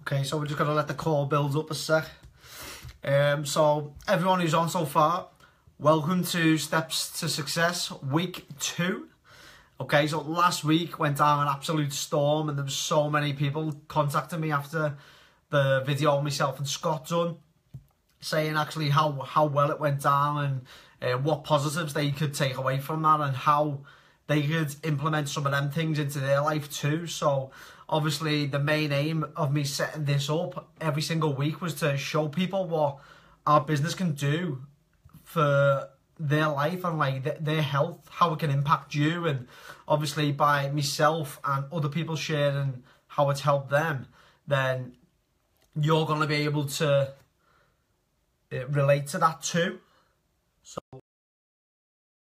Okay, so we're just going to let the call build up a sec. So everyone who's on so far, welcome to Steps to Success week 2. Okay, so last week went down an absolute storm and there was so many people contacting me after the video myself and Scott done, saying actually how well it went down and what positives they could take away from that and how they could implement some of them things into their life too. So obviously the main aim of me setting this up every single week was to show people what our business can do for their life and like their health, how it can impact you. And obviously by myself and other people sharing how it's helped them, then you're going to be able to relate to that too. So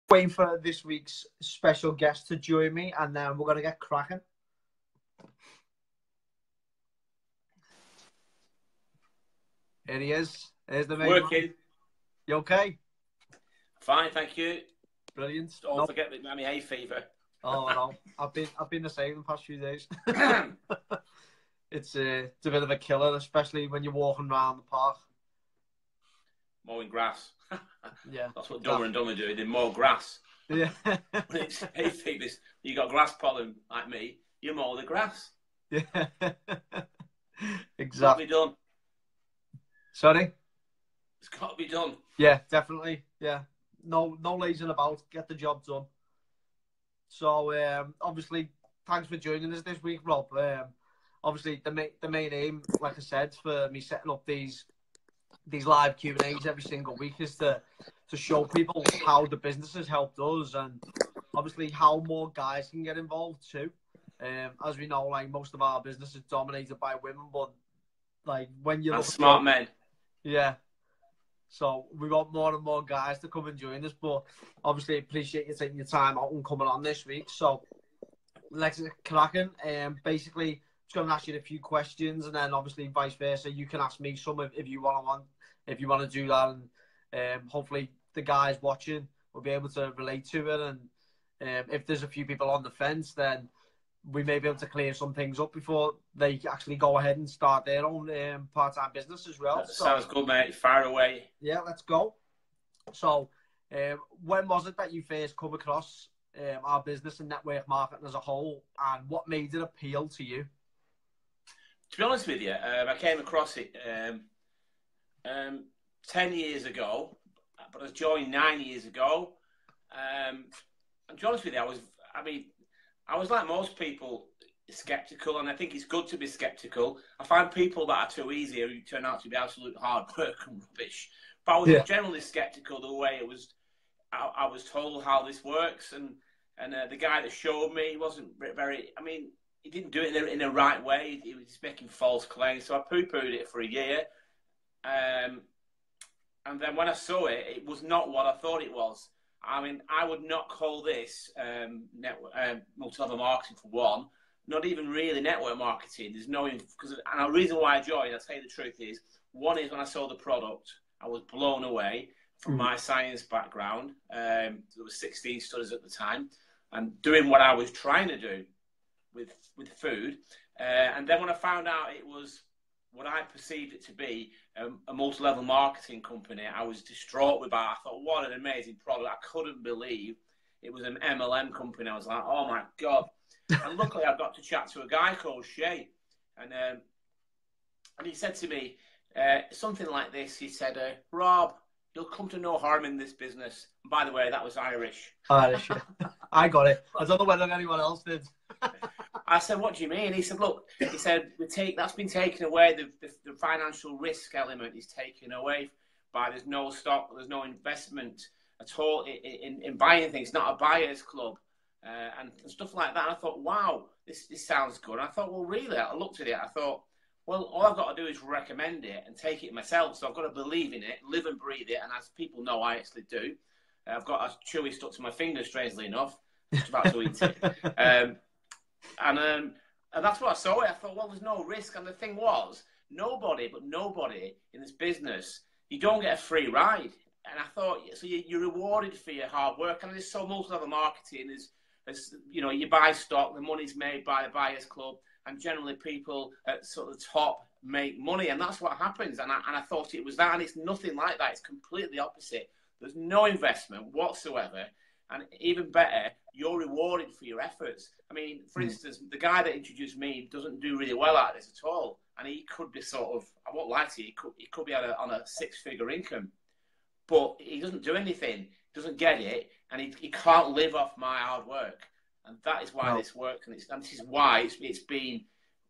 waiting for this week's special guest to join me, and then we're going to get cracking. Here he is. There's the main Working. man. You okay? Fine, thank you. Brilliant. Don't forget that my hay fever. Oh no, I've been the same the past few days. It's a bit of a killer, especially when you're walking around the park. Mowing grass. Yeah. That's what Dumber and Dumber do. They mow grass. Yeah. When it's hay fever, you got grass pollen like me, you mow the grass. Yeah. It's got to Exactly. be done. Sorry? It's got to be done. Yeah, definitely. Yeah. No lazing about. Get the job done. So obviously, thanks for joining us this week, Rob. Obviously, the main aim, like I said, for me setting up these live Q&As every single week is to show people how the business has helped us, and obviously how more guys can get involved too. As we know, like most of our business is dominated by women, but like when you And look smart men. yeah. So we want more and more guys to come and join us, but obviously appreciate you taking your time out and coming on this week. So let's get cracking. Basically, just going to ask you a few questions, and then obviously vice versa. You can ask me some if you want to do that, and hopefully the guys watching will be able to relate to it. And if there's a few people on the fence, then we may be able to clear some things up before they actually go ahead and start their own part-time business as well. That sounds good, mate. Fire away. Yeah, let's go. So, when was it that you first come across our business and network marketing as a whole, and what made it appeal to you? To be honest with you, I came across it 10 years ago, but I joined 9 years ago. And to be honest with you, I was like most people, skeptical, and I think it's good to be skeptical. I find people that are too easy who turn out to be absolute hard work and rubbish. But I was generally skeptical the way it was. I was told how this works, and the guy that showed me wasn't very. I mean, he didn't do it in the right way. He was making false claims, so I poo-pooed it for a year. And then when I saw it, it was not what I thought it was. I mean, I would not call this multi-level marketing for one. Not even really network marketing. There's no, because and the reason why I joined, I'll tell you the truth is, one is when I saw the product, I was blown away from my science background. There were 16 studies at the time, and doing what I was trying to do with food. And then when I found out it was what I perceived it to be, a multi-level marketing company, I was distraught with that. I thought, what an amazing product. I couldn't believe it was an MLM company. I was like, oh my God. And luckily I got to chat to a guy called Shay. And he said to me something like this. He said, Rob, you'll come to no harm in this business. And by the way, that was Irish. Irish, yeah. I got it. I don't know whether anyone else did. I said, what do you mean? He said, look, that's been taken away. The financial risk element is taken away by there's no stock, there's no investment at all in buying things. It's not a buyer's club and stuff like that. And I thought, wow, this sounds good. And I thought, well, really? I looked at it. I thought, well, all I've got to do is recommend it and take it myself. So I've got to believe in it, live and breathe it. And as people know, I actually do. I've got a chewy stuck to my finger, strangely enough. Just about to eat it. And that's what I saw. I thought, well, there's no risk. And the thing was, nobody in this business, you don't get a free ride. And I thought, so you're rewarded for your hard work. And there's so multi-level marketing is, you know, you buy stock, the money's made by the buyer's club. and generally people at sort of the top make money, and that's what happens. And I thought it was that, and it's nothing like that. It's completely opposite. There's no investment whatsoever, and even better, you're rewarded for your efforts. I mean, for instance, the guy that introduced me doesn't do really well at this at all, and he could be sort of, I won't lie to you, he could be on a six-figure income, but he doesn't do anything, doesn't get it, and he can't live off my hard work. And that is why this works, and this is why it's been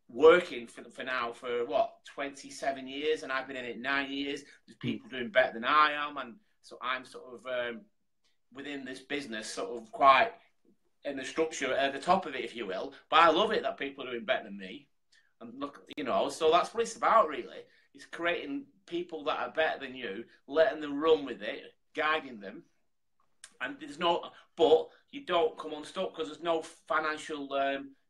working for now for, what, 27 years, and I've been in it 9 years. There's people doing better than I am, and so I'm sort of within this business, sort of quite in the structure at the top of it, if you will. But I love it that people are doing better than me. And look, you know, so that's what it's about, really. It's creating people that are better than you, letting them run with it, guiding them. And but you don't come unstuck because there's no financial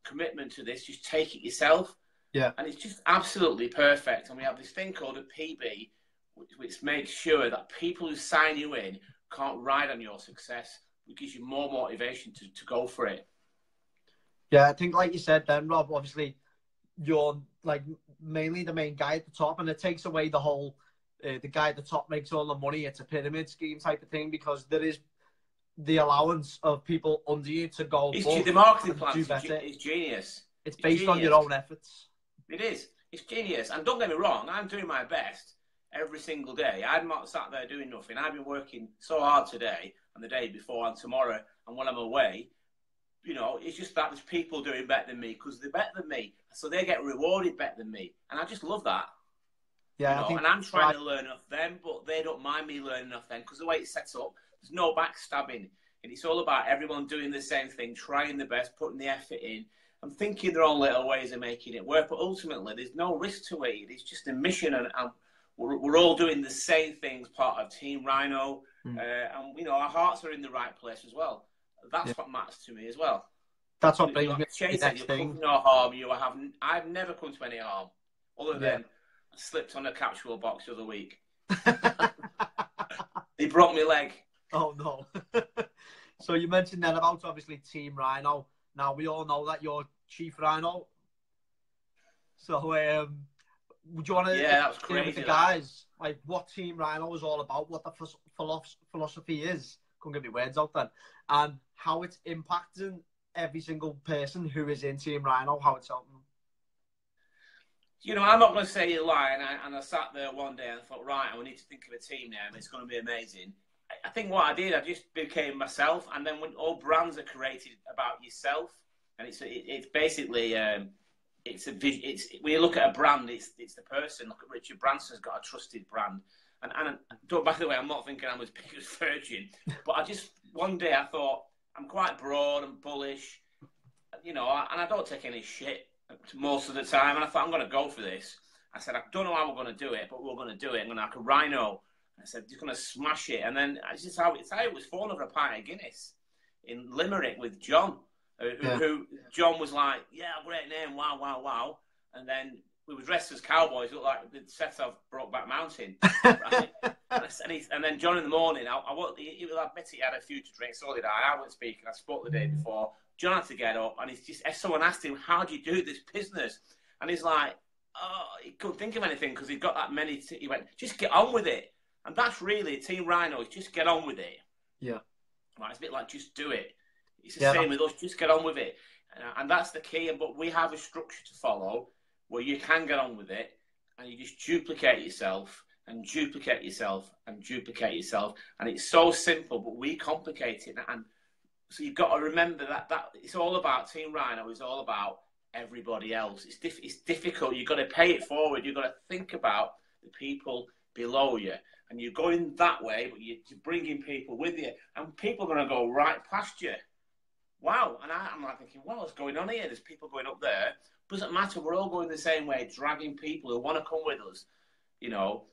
commitment to this. Just take it yourself. Yeah. And it's just absolutely perfect. And we have this thing called a PB, which makes sure that people who sign you in can't ride on your success. It gives you more motivation to go for it. Yeah, I think like you said then, Rob, obviously you're like mainly the main guy at the top, and it takes away the whole the guy at the top makes all the money. It's a pyramid scheme type of thing, because there is the allowance of people under you to go. The marketing plan is genius. It's based on your own efforts. It is. It's genius. And don't get me wrong, I'm doing my best every single day. I'm not sat there doing nothing. I've been working so hard today and the day before and tomorrow, and when I'm away, you know, it's just that there's people doing better than me because they're better than me, so they get rewarded better than me, and I just love that. Yeah, you know? And I'm trying to learn off them, but they don't mind me learning off them because the way it's set up, there's no backstabbing, and it's all about everyone doing the same thing, trying the best, putting the effort in, and thinking their own little ways of making it work. But ultimately, there's no risk to it. It's just a mission, and we're all doing the same things, part of Team Rhino, and you know, our hearts are in the right place as well. That's what matters to me as well. That's what brings me to the next thing. No harm. I've never come to any harm, other than I slipped on a capsule box the other week. They broke my leg. Oh no! So you mentioned then about obviously Team Rhino. Now we all know that you're Chief Rhino. So would you want to share with the guys like what Team Rhino is all about, what the philosophy is? Couldn't get my words out then, and how it's impacting every single person who is in Team Rhino, how it's helping them. You know, I'm not going to say you're lying. And I sat there one day and thought, right, we need to think of a team now, and it's going to be amazing. I think what I did, I just became myself, and then when all brands are created about yourself, and it's basically it's when you look at a brand, it's the person. Look at Richard Branson's got a trusted brand. And by the way, I'm not thinking I'm as big as Virgin, but one day I thought, I'm quite broad and bullish, you know, and I don't take any shit most of the time. And I thought, I'm going to go for this. I said, I don't know how we're going to do it, but we're going to do it. I'm going to like a Rhino. I said, you're going to smash it. And then it's just how it was falling over a pint of Guinness in Limerick with John, who John was like, yeah, great name, wow, wow, wow. And then we were dressed as cowboys, looked like the set of Brokeback Mountain. Right? and then John in the morning, he will admit he had a few to drink, so did I. I wasn't speaking, I spoke the day before. John had to get up, and someone asked him, how do you do this business? And he's like, oh, he couldn't think of anything because he'd got that many. He went, just get on with it. And that's really Team Rhino, is just get on with it. Yeah. Right, it's a bit like just do it. It's the same with us, just get on with it. And that's the key. But we have a structure to follow where you can get on with it, and you just duplicate yourself and duplicate yourself and duplicate yourself. And it's so simple, but we complicate it. And so you've got to remember that it's all about Team Rhino. It's all about everybody else. It's difficult. You've got to pay it forward. You've got to think about the people below you. And you're going that way, but you're bringing people with you. And people are going to go right past you. Wow. And I'm like thinking, well, what's going on here? There's people going up there. Doesn't matter. We're all going the same way, dragging people who want to come with us, you know,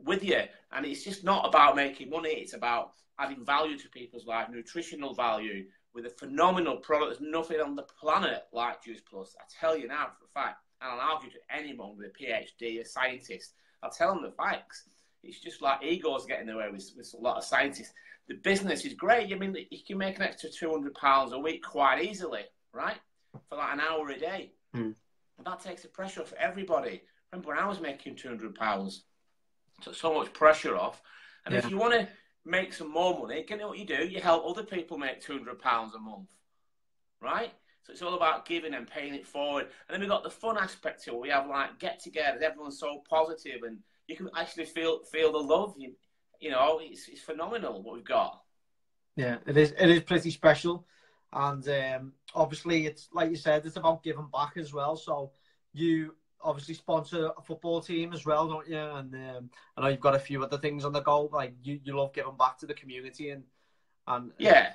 with you. And it's just not about making money. It's about adding value to people's life, nutritional value, with a phenomenal product. There's nothing on the planet like Juice Plus. I tell you now for a fact. And I'll argue to anyone with a PhD, a scientist. I'll tell them the facts. It's just like egos getting in the way with a lot of scientists. The business is great. I mean, you can make an extra £200 a week quite easily, right? For like an hour a day. that takes the pressure off everybody. Remember when I was making £200? Took so much pressure off. And if you want to make some more money, you know what you do? You help other people make £200 a month, right? So it's all about giving and paying it forward. And then we've got the fun aspect to it. We have like get-togethers. Everyone's so positive, and you can actually feel the love. You know, it's phenomenal what we've got. Yeah, it is. It is pretty special, and obviously, it's like you said, it's about giving back as well. So you obviously sponsor a football team as well, don't you? And I know you've got a few other things on the go. Like you love giving back to the community, and yeah,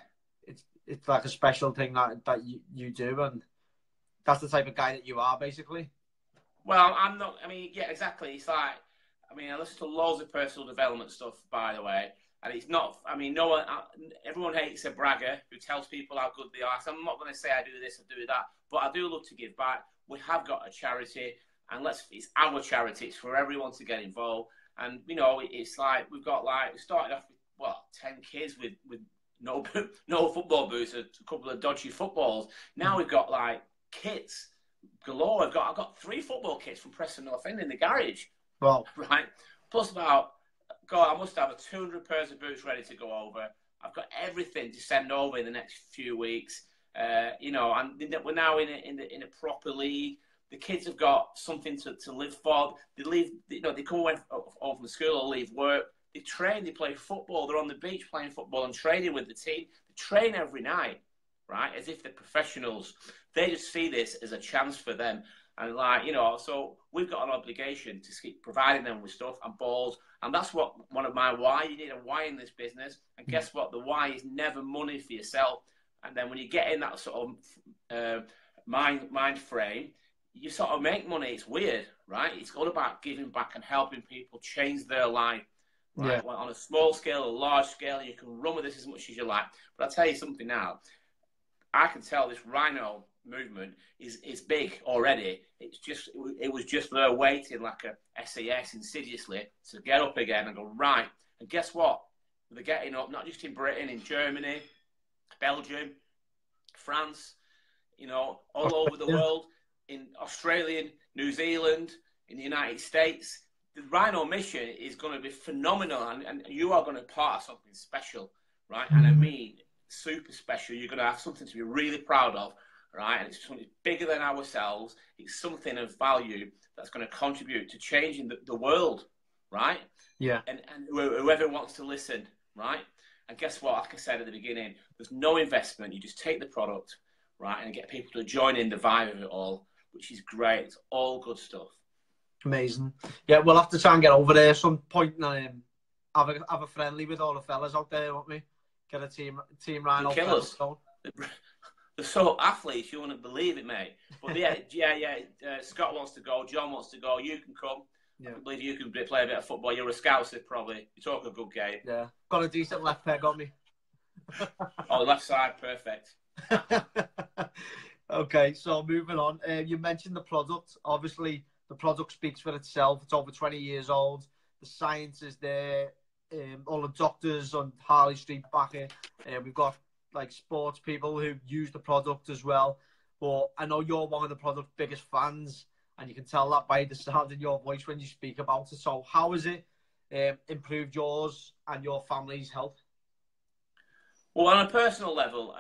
it's like a special thing that you do, and that's the type of guy that you are, basically. Well, I'm not. I mean, yeah, exactly. It's like, I mean, I listen to loads of personal development stuff, by the way, and it's not. I mean, no one. Everyone hates a bragger who tells people how good they are. So I'm not going to say I do this or do that, but I do love to give back. We have got a charity, and it's our charity. It's for everyone to get involved, and you know, it's like we started off with 10 kids with no football boots, a couple of dodgy footballs. Now we've got like kits galore. I've got 3 football kits from Preston North End in the garage. Well, right. Plus I must have 200 pairs of boots ready to go over. I've got everything to send over in the next few weeks. You know, and we're now in a proper league. The kids have got something to live for. They leave. You know, they come away from school or leave work. They train, they play football, they're on the beach playing football and training with the team. They train every night, right, as if they're professionals. They just see this as a chance for them. And, like, you know, so we've got an obligation to keep providing them with stuff and balls. And that's one of my why. You need a why in this business. And guess what? The why is never money for yourself. And then when you get in that sort of mind frame, you sort of make money. It's weird, right? It's all about giving back and helping people change their life. Right? Yeah. On a small scale, a large scale, you can run with this as much as you like. But I'll tell you something now. I can tell this Rhino movement is big already. It was just there waiting like a SAS insidiously to get up again and go, right. And guess what? They're getting up, not just in Britain, in Germany, Belgium, France, you know, all over the world, in Australia, New Zealand, in the United States. The Rhino mission is going to be phenomenal, and you are going to be part of something special, right? And I mean, super special. You're going to have something to be really proud of, right? And it's something bigger than ourselves. It's something of value that's going to contribute to changing the world, right? Yeah. And whoever wants to listen, right? And guess what? Like I said at the beginning, there's no investment. You just take the product, right, and get people to join in the vibe of it all, which is great. It's all good stuff. Amazing. Yeah, we'll have to try and get over there some point and have a friendly with all the fellas out there, won't we? Get a team Rhino. Killers. They're so athletes, you wouldn't believe it, mate. But yeah. Scott wants to go. John wants to go. You can come. Yeah. I believe you can play a bit of football. You're a scouser, probably. You talk a good game. Yeah. Got a decent left pair, got me. Oh, left side, perfect. Okay, so moving on. You mentioned the product. Obviously, the product speaks for itself. It's over 20 years old. The science is there. All the doctors on Harley Street back it. We've got like sports people who use the product as well. But I know you're one of the product's biggest fans, and you can tell that by the sound in your voice when you speak about it. So how has it improved yours and your family's health? Well, on a personal level,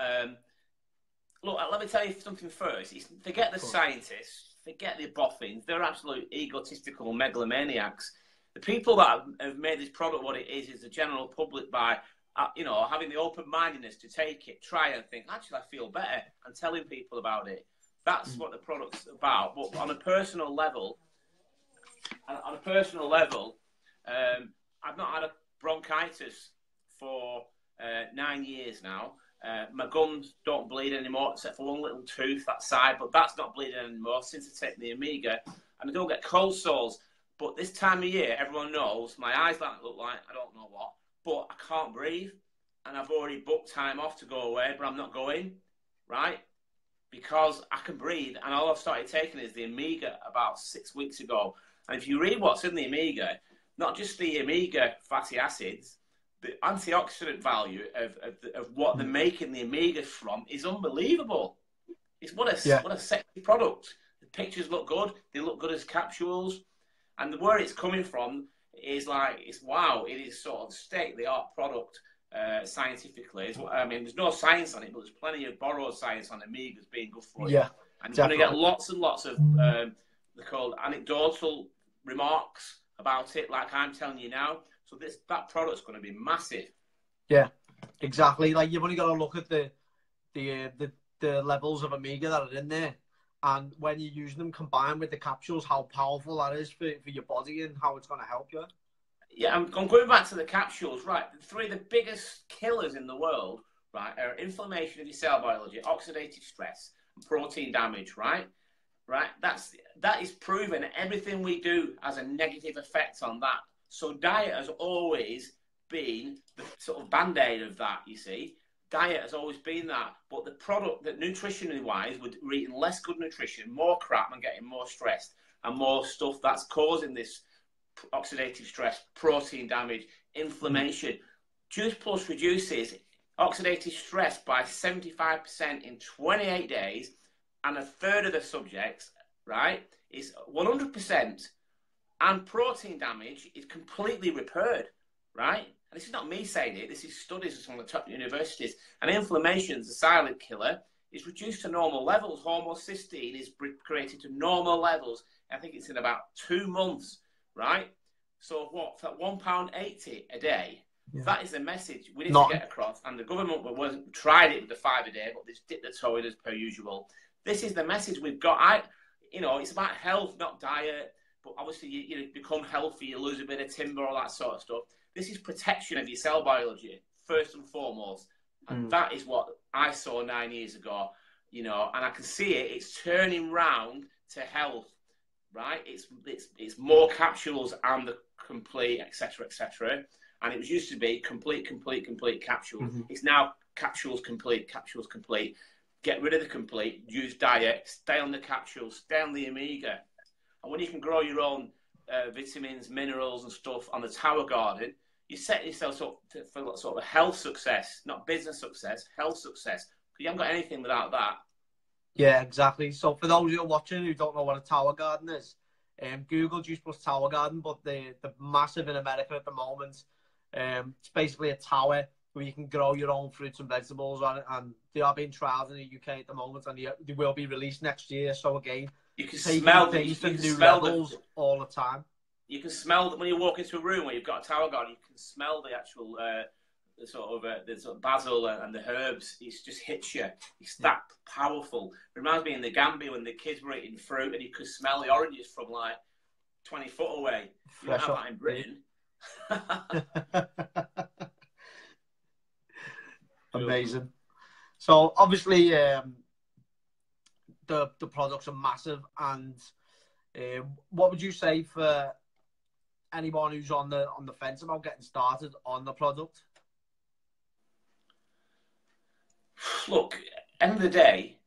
look, let me tell you something first. Forget the scientists, forget the boffins. They're absolute egotistical megalomaniacs. The people that have made this product what it is the general public by, you know, having the open-mindedness to take it, try it, and think, actually, I feel better, and telling people about it. That's what the product's about. But on a personal level, I've not had a bronchitis for 9 years now. My gums don't bleed anymore, except for one little tooth that side, but that's not bleeding anymore since I take the Omega. And I don't get cold sores. But this time of year, everyone knows my eyes look like I don't know what, but I can't breathe. And I've already booked time off to go away, but I'm not going, right? Because I can breathe. And all I've started taking is the Omega about 6 weeks ago. And if you read what's in the Omega, not just the Omega fatty acids, the antioxidant value of what they're making the Omega from is unbelievable. It's what a sexy product. The pictures look good. They look good as capsules. And where it's coming from is like, wow, it is sort of state-of-the-art product scientifically. I mean, there's no science on it, but there's plenty of borrowed science on Omegas being good for you. Yeah, and you're going to get lots and lots of, they're called anecdotal remarks about it, like I'm telling you now. So that product's going to be massive. Yeah, exactly. Like, you've only got to look at the levels of Omega that are in there, and when you're using them combined with the capsules, how powerful that is for your body and how it's going to help you. Yeah, I'm going back to the capsules, right? Three of the biggest killers in the world, right, are inflammation of your cell biology, oxidative stress, and protein damage, right? Right? That is proven. Everything we do has a negative effect on that. So diet has always been the sort of band-aid of that, you see. Diet has always been that. But the product, that nutritionally-wise, we're eating less good nutrition, more crap and getting more stressed and more stuff that's causing this oxidative stress, protein damage, inflammation. Juice Plus reduces oxidative stress by 75% in 28 days, and a third of the subjects, right, is 100%. And protein damage is completely repaired, right? And this is not me saying it. This is studies from the top universities. And inflammation is a silent killer. It's reduced to normal levels. Homocysteine is created to normal levels. I think it's in about 2 months, right? So what? For £1.80 a day, that is the message we need to get across. And the government tried it with the 5 a day, but they dipped the toe in as per usual. This is the message we've got. It's about health, not diet. But obviously, you become healthy, you lose a bit of timber, all that sort of stuff. This is protection of your cell biology, first and foremost. And that is what I saw 9 years ago, and I can see it. It's turning round to health, right? It's more capsules and the complete, etc., etc. And it was used to be complete capsules. It's now capsules complete. Get rid of the complete, use diet, stay on the capsules, stay on the Omega. And when you can grow your own vitamins, minerals and stuff on the tower garden, you set yourself up for sort of health success, not business success, health success. Because you haven't got anything without that. Yeah, exactly. So for those who are watching who don't know what a tower garden is, Google Juice Plus Tower Garden, but they're massive in America at the moment. It's basically a tower where you can grow your own fruits and vegetables on it, and they are being trialled in the UK at the moment, and they will be released next year. So again, you can smell things to new levels all the time. You can smell that when you walk into a room where you've got a tower garden. You can smell the actual the sort of basil and the herbs. It just hits you. It's that powerful. It reminds me in the Gambia when the kids were eating fruit and you could smell the oranges from like 20 foot away. You don't have that in Britain. Amazing. So obviously the products are massive, and what would you say for anyone who's on the fence about getting started on the product? Look, end of the day,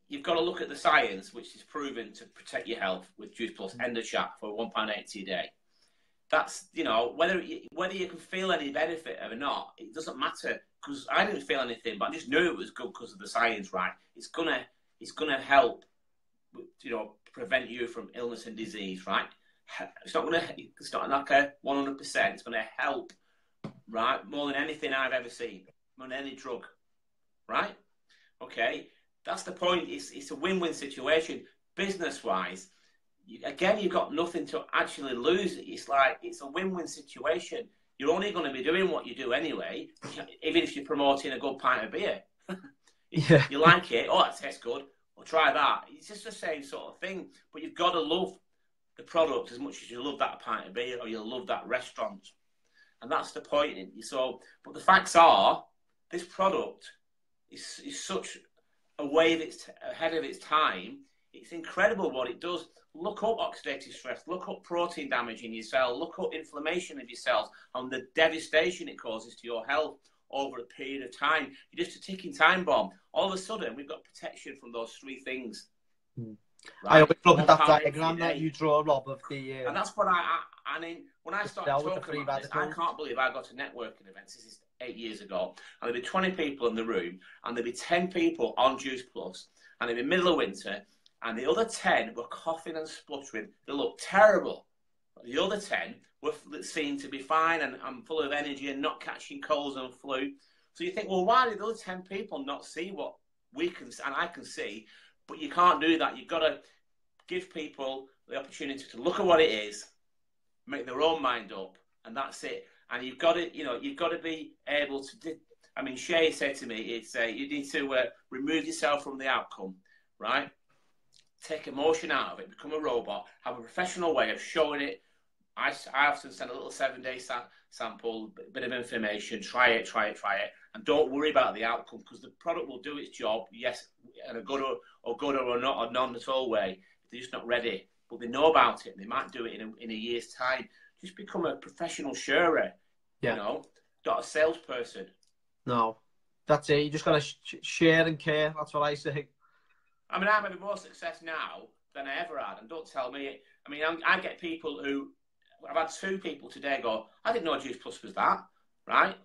you've got to look at the science, which is proven to protect your health with Juice Plus End of Chat for £1.80 a day. That's, whether you can feel any benefit or not, it doesn't matter, because I didn't feel anything, but I just knew it was good because of the science, right? It's gonna help, prevent you from illness and disease, right? It's not like a 100%. It's gonna help, right? More than anything I've ever seen, more than any drug, right? Okay, that's the point. It's a win-win situation, business-wise. You've got nothing to actually lose. It's a win-win situation. You're only going to be doing what you do anyway, even if you're promoting a good pint of beer. You like it, that tastes good, well, try that. It's just the same sort of thing. But you've got to love the product as much as you love that pint of beer or you love that restaurant. And that's the point. But the facts are, this product is such a way ahead of its time. It's incredible what it does. Look up oxidative stress, look up protein damage in your cell, look up inflammation of your cells and the devastation it causes to your health over a period of time. You're just a ticking time bomb. All of a sudden, we've got protection from those three things. Right? I always look at that diagram that you draw, Rob, of the... and that's what when I started talking about this, I can't believe I got to networking events. This is 8 years ago. And there'd be 20 people in the room, and there'd be 10 people on Juice Plus, and it'd be middle of winter, and the other 10 were coughing and spluttering. They looked terrible. The other 10 were seen to be fine and full of energy and not catching colds and flu. So you think, well, why did the other 10 people not see what we can and I can see? But you can't do that. You've got to give people the opportunity to look at what it is, make their own mind up, and that's it. And you've got to, you've got to be able to. I mean, Shay said to me, "It's you need to remove yourself from the outcome, right? Take emotion out of it, become a robot, have a professional way of showing it." I often send a little 7-day sample, bit of information, try it, and don't worry about the outcome because the product will do its job, yes, in a good or not, or none at all way. They're just not ready, but they know about it. And they might do it in a year's time. Just become a professional sharer, not a salesperson. No, that's it. You just got to share and care. That's what I say. I mean, I'm having more success now than I ever had, and don't tell me. I mean, I get people who. I've had 2 people today go, I didn't know Juice Plus was that, right?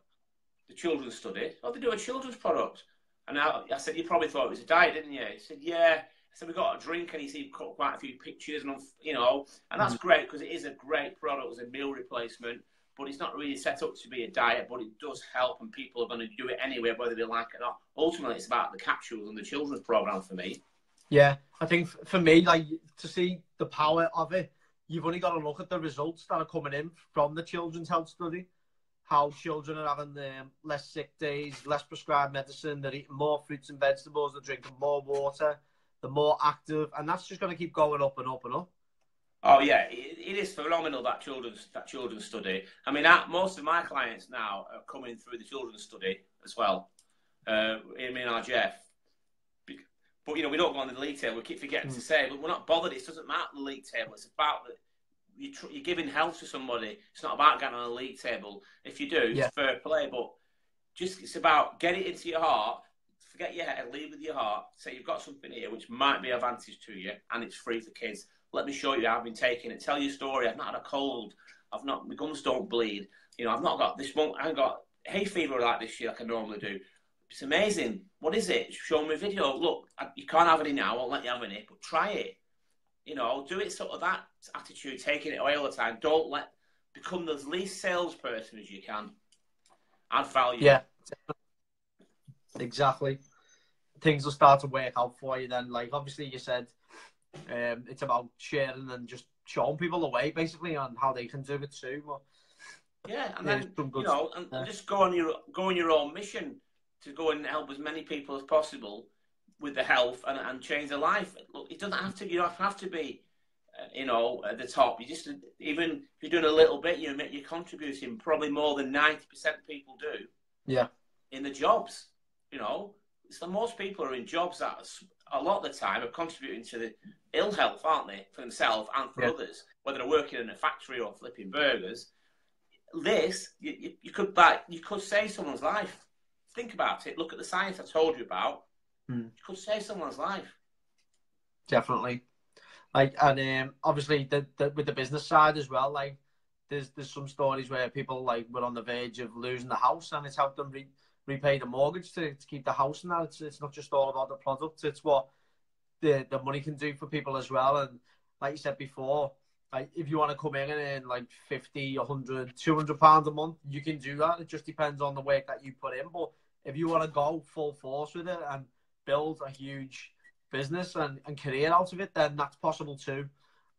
The children's study. Oh, they do a children's product. And I said, you probably thought it was a diet, didn't you? He said, yeah. I said, we got a drink, and he cut quite a few pictures, and and that's great because it is a great product as a meal replacement, but it's not really set up to be a diet, but it does help, and people are going to do it anyway, whether they like it or not. Ultimately, it's about the capsules and the children's program for me. Yeah, I think for me, like, to see the power of it, you've only got to look at the results that are coming in from the children's health study. How children are having less sick days, less prescribed medicine, they're eating more fruits and vegetables, they're drinking more water, they're more active, and that's just going to keep going up and up and up. Oh yeah, it is phenomenal, that children's study. I mean, most of my clients now are coming through the children's study as well. In RGF. But, we don't go on the league table. We keep forgetting to say, but we're not bothered. It doesn't matter the league table. It's about you're giving health to somebody. It's not about getting on a league table. If you do, it's fair play. But it's about get it into your heart. Forget your head. Leave with your heart. Say you've got something here which might be of advantage to you, and it's free for kids. Let me show you how I've been taking it. Tell your story. I've not had a cold. My gums don't bleed. I've not got this one. I haven't got hay fever like this year like I normally do. It's amazing. What is it? Show me a video. Look, you can't have any now. I won't let you have any, but try it. Do it sort of that attitude, taking it away all the time. Become the least salesperson as you can. Add value. Yeah, exactly. Things will start to work out for you then. Like, obviously you said, it's about sharing and just showing people the way, basically, on how they can do it too. But, yeah, and then, and just go on your own mission to go and help as many people as possible with the health and change their life. Look, it doesn't have to. You don't have to be, at the top. You just even if you're doing a little bit, you're contributing probably more than 90% of people do. Yeah. In the jobs, so most people are in jobs that a lot of the time are contributing to the ill health, aren't they, for themselves and for others, whether they're working in a factory or flipping burgers. This you could save someone's life. Think about it. Look at the science I told you about. You could save someone's life. Definitely. Like, and obviously with the business side as well. Like, there's some stories where people were on the verge of losing the house, and it's helped them repay the mortgage to keep the house. And that it's not just all about the product. It's what the money can do for people as well. And like you said before, like, if you want to come in and earn 50, 100, 200 pounds a month, you can do that. It just depends on the work that you put in. But if you want to go full force with it and build a huge business and career out of it, then that's possible too.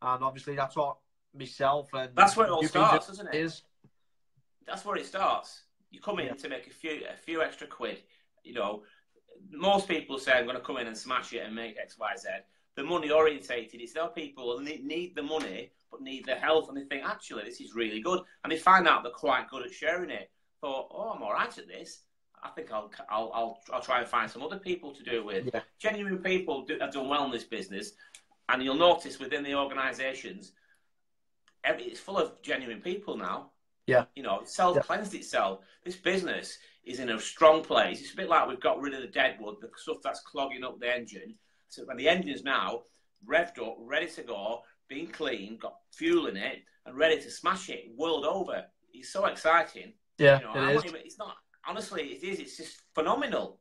And obviously that's what myself and that's where it all starts, isn't it? That's where it starts. You come in to make a few extra quid. Most people say, I'm going to come in and smash it and make X, Y, Z. They're money orientated. It's there people who need the money but need the health, and they think, actually, this is really good. And they find out they're quite good at sharing it. Thought, I'm all right at this. I think I'll try and find some other people to do it with. Yeah. Genuine people have done well in this business, and you'll notice within the organisations, it's full of genuine people now. Yeah. It's self-cleansed itself. This business is in a strong place. It's a bit like we've got rid of the deadwood, the stuff that's clogging up the engine. So when the engine's now revved up, ready to go, being clean, got fuel in it, and ready to smash it world over. It's so exciting. Yeah, it is. It's not. Honestly, it is. It's just phenomenal.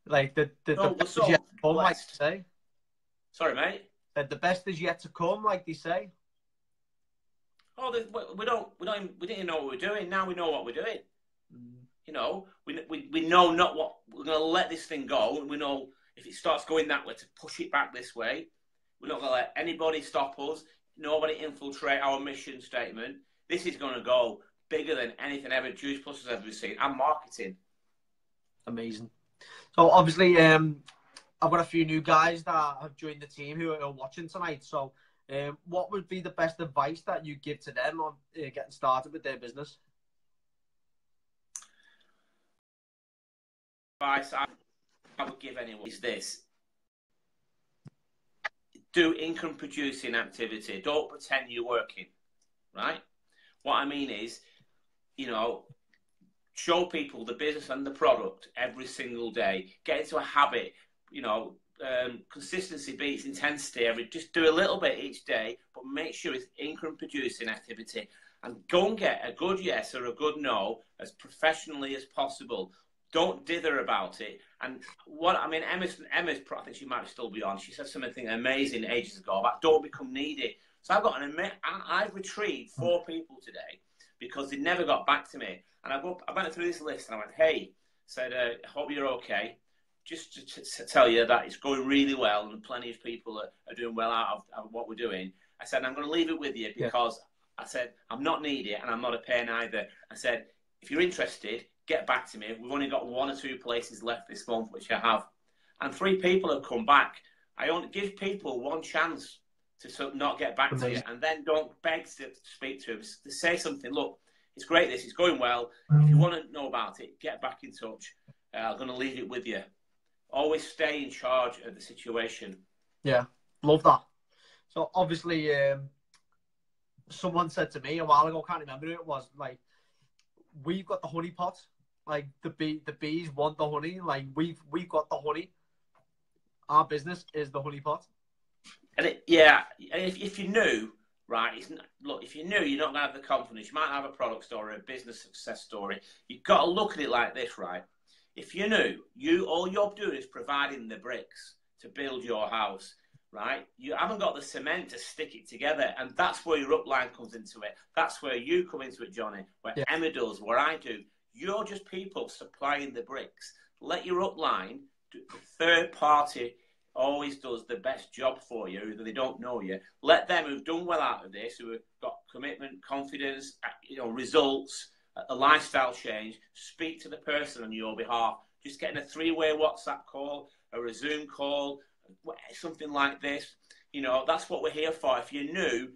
Like the we're so blessed. Say. Sorry, mate. That the best is yet to come, like they say. Oh, we didn't know what we're doing. Now we know what we're doing. You know, we know not what we're going to let this thing go, and we know if it starts going that way to push it back this way. We're not going to let anybody stop us. Nobody infiltrate our mission statement. This is going to go bigger than anything ever Juice Plus has ever seen. And marketing. Amazing. So obviously, I've got a few new guys that have joined the team who are watching tonight. So, what would be the best advice that you give to them on getting started with their business? Advice I would give anyone is this: do income producing activity. Don't pretend you're working, right? What I mean is, you know, show people the business and the product every single day. Get into a habit, you know. Consistency beats intensity. Just do a little bit each day, but make sure it's income producing activity, and go and get a good yes or a good no as professionally as possible. Don't dither about it. And Emma's, I think she might still be on. She said something amazing ages ago about don't become needy. So I've retrieved 4 people today because they never got back to me. And I went through this list and I went, hey, said, I hope you're okay. Just to tell you that it's going really well and plenty of people are doing well out of what we're doing. I said, I'm going to leave it with you because I said, I'm not needy and I'm not a pain either. I said, if you're interested, get back to me. We've only got 1 or 2 places left this month, which I have. And 3 people have come back. I only give people 1 chance to not get back to you, and then don't beg to speak to them. To say something, look, it's great this, it's going well. If you want to know about it, get back in touch. I'm going to leave it with you. Always stay in charge of the situation. Yeah, love that. So obviously, someone said to me a while ago, I can't remember who it was, like, we've got the honey pot. Like the bees want the honey. Like we've got the honey. Our business is the honey pot. And if you knew, right? Look, if you knew you're not going to have the confidence, you might have a product story, a business success story. You've got to look at it like this, right? If you knew, all you're doing is providing the bricks to build your house, right? You haven't got the cement to stick it together, and that's where your upline comes into it. That's where you come into it, Johnny, where Emma does, where I do. You're just people supplying the bricks. Let your upline, the third party always does the best job for you, even though they don't know you. Let them who've done well out of this, who have got commitment, confidence, results, a lifestyle change, speak to the person on your behalf. Just getting a 3-way WhatsApp call or a Zoom call, something like this. That's what we're here for. If you're new,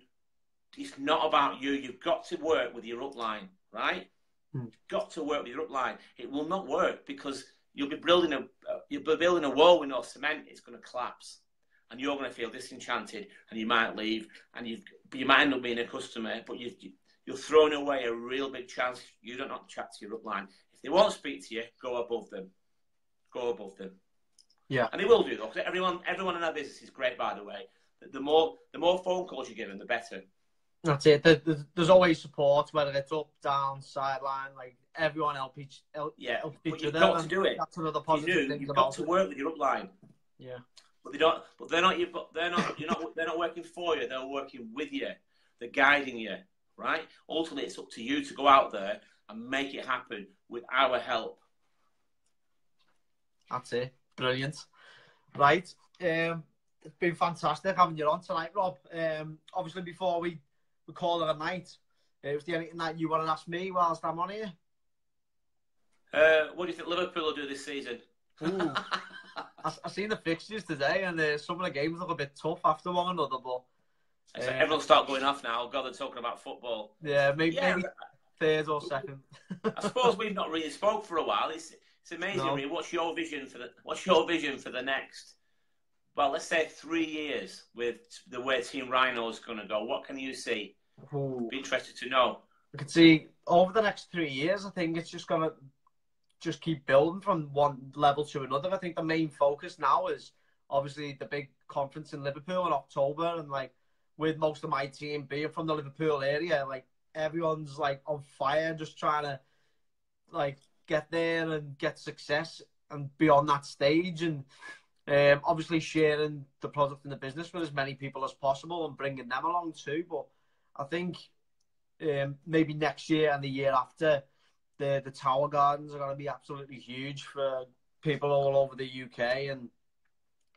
it's not about you. You've got to work with your upline, right? You've got to work with your upline. It will not work because you'll be building a wall with no cement. It's going to collapse, and you're going to feel disenchanted, and you might leave, and you might end up being a customer, but you're throwing away a real big chance. You don't have to chat to your upline. If they won't speak to you, go above them. Go above them. Yeah, and they will do though. Because everyone in our business is great, by the way. The more phone calls you give them, the better. That's it. There's always support, whether it's up, down, sideline. Like everyone helps each other. You've got to do it. That's another positive thing. You've got to work with your upline. Yeah, but they don't. But they're not. They're not working for you. They're working with you. They're guiding you. Right. Ultimately, it's up to you to go out there and make it happen with our help. That's it. Brilliant. Right. It's been fantastic having you on tonight, Rob. Obviously, before we call it a night, was there anything that you want to ask me whilst I'm on here? What do you think Liverpool will do this season? Ooh. I've seen the fixtures today, and some of the games look a bit tough after one another, but everyone start going off now. God, they're talking about football. Yeah, maybe third or second. I suppose we've not really spoke for a while. It's amazing. No. Really. What's your vision for the next? Well, let's say 3 years with the way Team Rhino is going to go. What can you see? Ooh. Be interested to know. I can see over the next 3 years. I think it's just going to keep building from one level to another. I think the main focus now is obviously the big conference in Liverpool in October, and like with most of my team being from the Liverpool area, like everyone's like on fire, just trying to like get there and get success and be on that stage. And Obviously sharing the product and the business with as many people as possible and bringing them along too. But I think maybe next year and the year after, the Tower Gardens are going to be absolutely huge for people all over the UK, and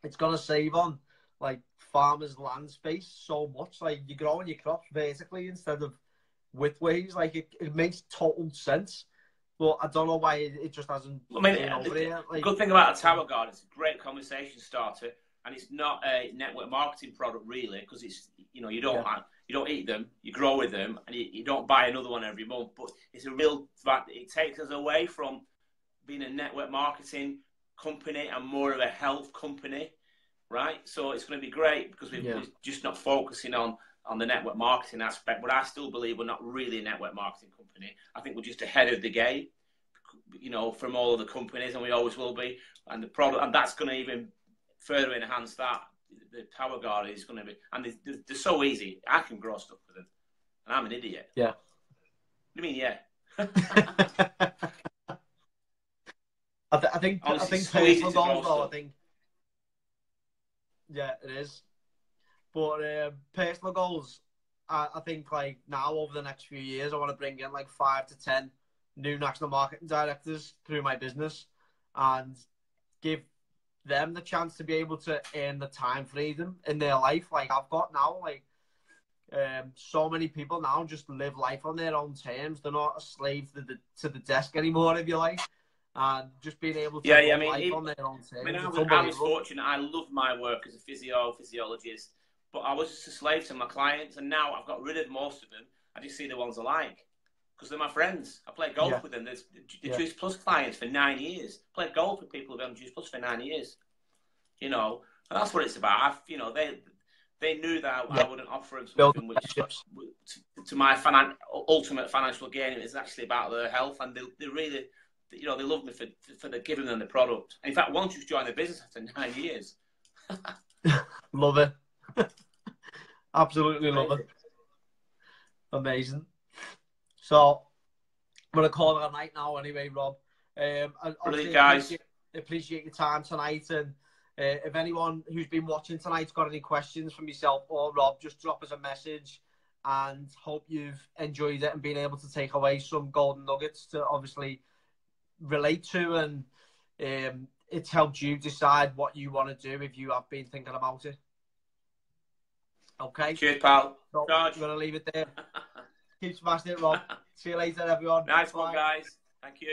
it's going to save on like farmers' land space so much. Like you're growing your crops vertically instead of widthways. Like it makes total sense. But I don't know why it just hasn't been over here. The good thing about a Tower Garden, it's a great conversation starter, and it's not a network marketing product really, because it's, you know, you don't eat them, you grow with them, and you don't buy another one every month. But it's a real fact. It takes us away from being a network marketing company and more of a health company, right? So it's going to be great because we're just not focusing on the network marketing aspect, but I still believe we're not really a network marketing company. I think we're just ahead of the game, you know, from all of the companies, and we always will be. And the product, and that's going to even further enhance that. The Tower Garden is going to be, and they're so easy. I can grow stuff with them, and I'm an idiot. Yeah. What do you mean, yeah? I think personal goals, though. I think, yeah, it is. But personal goals, I think like now over the next few years, I want to bring in like 5 to 10 new national marketing directors through my business and give them the chance to be able to earn the time freedom in their life like I've got now. Like so many people now just live life on their own terms. They're not a slave to the desk anymore, if you like. And just being able to live life on their own terms. I was fortunate. I love my work as a physiologist, but I was just a slave to my clients, and now I've got rid of most of them. I just see the ones I like because they're my friends. I play golf with them. There's the Juice Plus clients for 9 years. Played golf with people who've been Juice Plus for 9 years. You know, and that's what it's about. You know, they knew that I wouldn't offer them something which, to my ultimate financial gain, it was actually about their health, and they really, you know, they love me for the giving them the product. And in fact, once you've joined the business after 9 years, love it. Absolutely love it. Amazing. So I'm gonna call it a night now, anyway, Rob. Brilliant, guys. Appreciate your time tonight, and if anyone who's been watching tonight's got any questions from yourself or Rob, just drop us a message. And hope you've enjoyed it and been able to take away some golden nuggets to obviously relate to, and it's helped you decide what you want to do if you have been thinking about it. Okay. Cheers, pal. So I'm going to leave it there. Keep smashing it, Rob. See you later, everyone. Nice one, guys. Thank you.